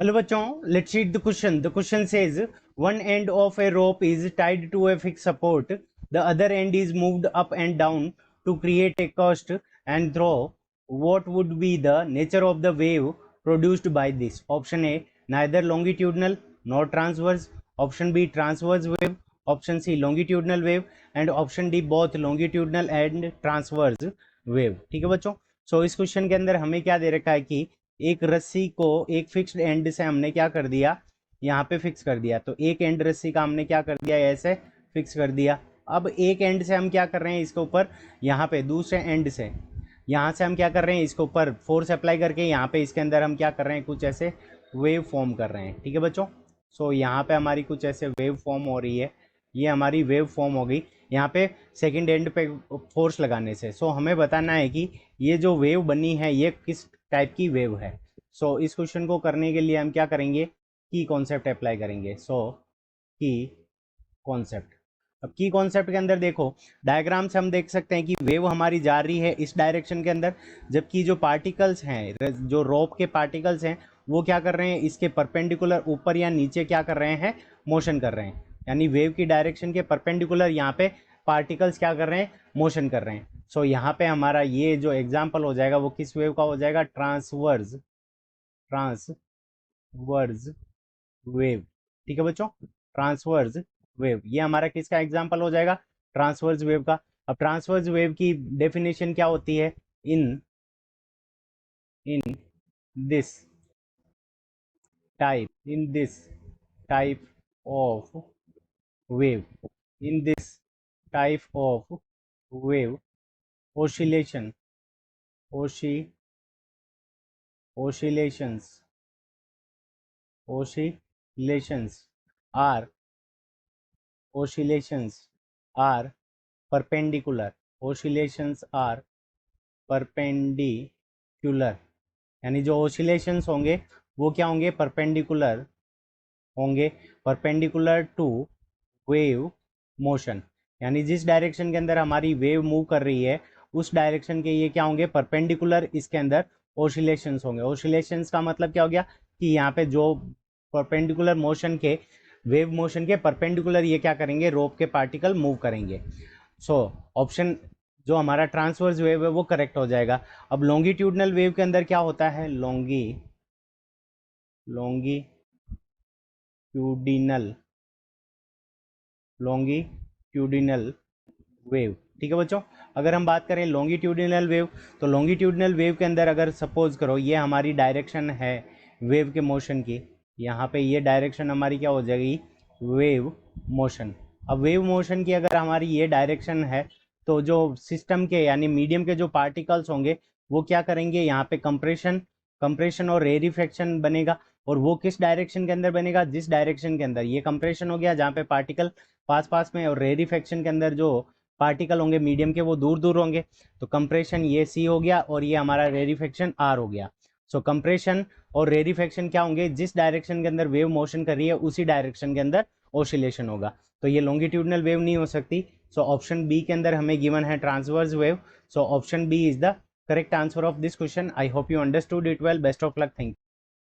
Hello bachon, let's read the question. The question says one end of a rope is tied to a fixed support. The other end is moved up and down to create a cast and throw. What would be the nature of the wave produced by this? Option A, neither longitudinal nor transverse. Option B, transverse wave. Option C, longitudinal wave. And option D, both longitudinal and transverse wave. ठीक है बच्चों. सो इस question के अंदर हमें क्या दे रखा है कि एक रस्सी को एक फिक्स्ड एंड से हमने क्या कर दिया, यहाँ पे फिक्स कर दिया. तो एक एंड रस्सी का हमने क्या कर दिया, ऐसे फिक्स कर दिया. अब एक एंड से हम क्या कर रहे हैं, इसके ऊपर यहाँ पे दूसरे एंड से यहाँ से हम क्या कर रहे हैं, इसके ऊपर फोर्स अप्लाई करके यहाँ पे इसके अंदर हम क्या कर रहे हैं, कुछ ऐसे वेव फॉर्म कर रहे हैं. ठीक है बच्चों. सो यहाँ पे हमारी कुछ ऐसे वेव फॉर्म हो रही है. ये हमारी वेव फॉर्म हो गई यहाँ पे सेकेंड एंड पे फोर्स लगाने से. सो हमें बताना है कि ये जो वेव बनी है ये किस टाइप की वेव है. सो इस क्वेश्चन को करने के लिए हम क्या करेंगे, की कॉन्सेप्ट अप्लाई करेंगे. सो की कॉन्सेप्ट. अब की कॉन्सेप्ट के अंदर देखो, डायग्राम से हम देख सकते हैं कि वेव हमारी जा रही है इस डायरेक्शन के अंदर, जबकि जो पार्टिकल्स हैं, जो रोप के पार्टिकल्स हैं, वो क्या कर रहे हैं, इसके परपेंडिकुलर ऊपर या नीचे क्या कर रहे हैं, मोशन कर रहे हैं. यानी वेव की डायरेक्शन के परपेंडिकुलर यहाँ पे पार्टिकल्स क्या कर रहे हैं, मोशन कर रहे हैं. सो यहाँ पे हमारा ये जो एग्जाम्पल हो जाएगा वो किस वेव का हो जाएगा, ट्रांसवर्स वेव. ठीक है बच्चों, ट्रांसवर्स वेव ये हमारा किसका एग्जाम्पल हो जाएगा, ट्रांसवर्स वेव का. अब ट्रांसवर्स वेव की डेफिनेशन क्या होती है, in this type of wave, in this type of wave oscillations are perpendicular. यानी जो oscillations होंगे वो क्या होंगे, परपेंडिकुलर टू वेव मोशन. यानी जिस डायरेक्शन के अंदर हमारी वेव मूव कर रही है उस डायरेक्शन के ये क्या होंगे, परपेंडिकुलर इसके अंदर ओसिलेशंस होंगे. ओसिलेशंस का मतलब क्या हो गया कि यहाँ पे जो परपेंडिकुलर मोशन के, वेव मोशन के परपेंडिकुलर ये क्या करेंगे, रोप के पार्टिकल मूव करेंगे. सो ऑप्शन जो हमारा ट्रांसवर्स वेव है वो करेक्ट हो जाएगा. अब लॉन्गिट्यूडनल वेव के अंदर क्या होता है, लॉन्गिट्यूडिनल वेव. ठीक है बच्चों. अगर हम बात करें लॉन्गिट्यूडिनल वेव, तो लॉन्गिट्यूडिनल वेव के अंदर अगर सपोज करो ये हमारी डायरेक्शन है वेव के मोशन की, यहाँ पे ये डायरेक्शन हमारी क्या हो जाएगी, वेव मोशन. अब वेव मोशन की अगर हमारी ये डायरेक्शन है तो जो सिस्टम के यानी मीडियम के जो पार्टिकल्स होंगे वो क्या करेंगे, यहाँ पे कंप्रेशन और रेरिफेक्शन बनेगा. और वो किस डायरेक्शन के अंदर बनेगा, जिस डायरेक्शन के अंदर ये कंप्रेशन हो गया जहाँ पे पार्टिकल पास में, और रेरिफेक्शन के अंदर जो पार्टिकल होंगे मीडियम के वो दूर दूर होंगे. तो कंप्रेशन ये सी हो गया और ये हमारा रेरिफेक्शन आर हो गया. सो कंप्रेशन और रेरिफेक्शन क्या होंगे, जिस डायरेक्शन के अंदर वेव मोशन कर रही है उसी डायरेक्शन के अंदर ओसिलेशन होगा. तो ये लॉन्गिट्यूडनल वेव नहीं हो सकती. सो ऑप्शन बी के अंदर हमें गिवन है transverse wave. So option B is the correct answer of this question. I hope you understood it well. Best of luck. Thank you.